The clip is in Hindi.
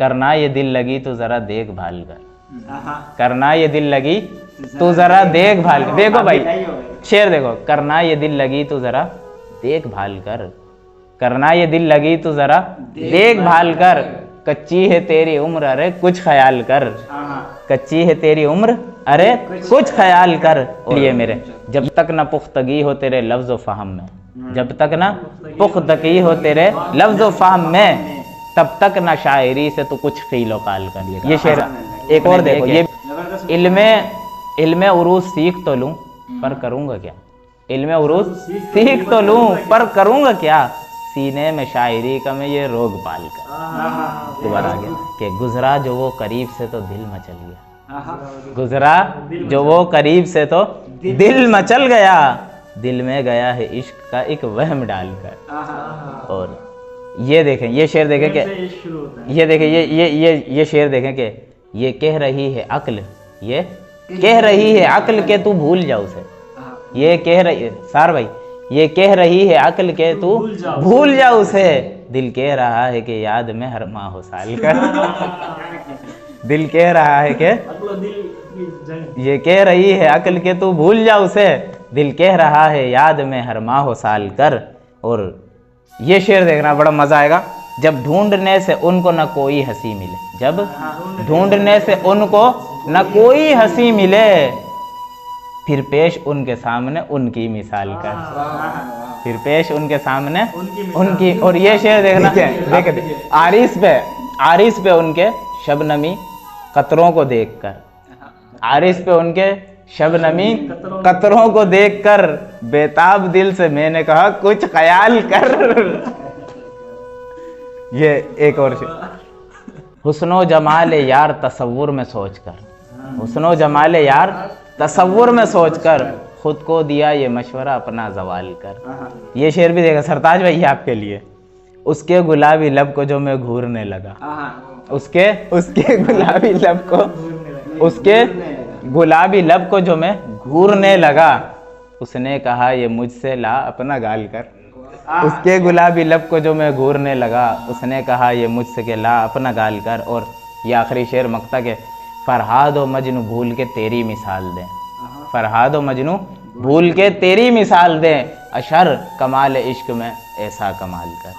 करना ये दिल लगी तो जरा देखभाल कर, करना ये दिल लगी तो जरा देखभाल कर। देखो भाई शेर देखो, करना ये दिल लगी तो जरा देखभाल कर, करना ये दिल लगी तो जरा देखभाल कर, कच्ची है तेरी उम्र अरे कुछ ख्याल कर, कच्ची है तेरी उम्र अरे कुछ ख्याल कर। और ये मेरे जब तक ना पुख्तगी हो तेरे लफ्ज़ व फ़हम में, जब तक ना पुख्तगी हो तेरे लफ्ज़ व फ़हम में, तब तक ना शायरी से तो कुछ क़ील व क़ाल कर। ये शेर एक और देखो, ये इल्मे उरूज सीख तो लूँ पर करूँगा क्या, इल्मे उरूज सीख तो लूँ पर करूँगा क्या, सीने में शायरी का मैं ये रोग पाल कर। दोबारा आ गया कि गुजरा जो वो करीब से तो दिल मचल गया, गुजरा जो वो करीब से तो दिल मचल गया, दिल में गया है इश्क का एक वहम डालकर। और ये देखें, ये शेर देखें कि ये देखें, ये शेर देखें कि ये कह रही है अक्ल, ये कह रही है अक्ल के तू भूल जा उसे, ये कह रही है सार भाई, ये कह रही है अक्ल के तू भूल जा उसे, दिल कह रहा है कि याद में हर माह हो साल कर। दिल कह रहा है कि ये कह रही है अक्ल के तू भूल जा उसे, दिल कह रहा है याद में हर माह हो साल कर। और ये शेर देखना बड़ा मजा आएगा, जब ढूंढने से उनको न कोई हंसी मिले, जब ढूंढने से उनको न कोई हंसी मिले, फिर पेश उनके सामने उनकी मिसाल कर, फिर पेश उनके सामने उनकी। और ये शेर देखना, देख आरिस पे उनके शबनमी कतरों को देखकर, आरिस पे उनके शबनमी कतरों को देखकर, बेताब दिल से मैंने कहा कुछ ख्याल कर। ये एक और शेर, हुस्नो जमाल यार तसव्वुर में सोचकर, हुस्नो जमाल यार तसव्वुर में सोचकर, खुद को दिया ये मशवरा अपना जवाल कर। ये शेर भी देखा सरताज भाई आपके लिए, उसके गुलाबी लब को जो मैं घूरने लगा, उसके गुलाबी लब को, उसके गुलाबी लब को जो मैं घूरने लगा, उसने कहा ये मुझसे ला अपना गाल कर, उसके गुलाबी लब को जो मैं घूरने लगा, उसने कहा ये मुझसे के ला अपना गाल कर। और ये आखिरी शेर मक्ता के, फरहाद व मजनू भूल के तेरी मिसाल दें, फरहाद व मजनू भूल के तेरी मिसाल दें, अशर कमाल इश्क में ऐसा कमाल कर।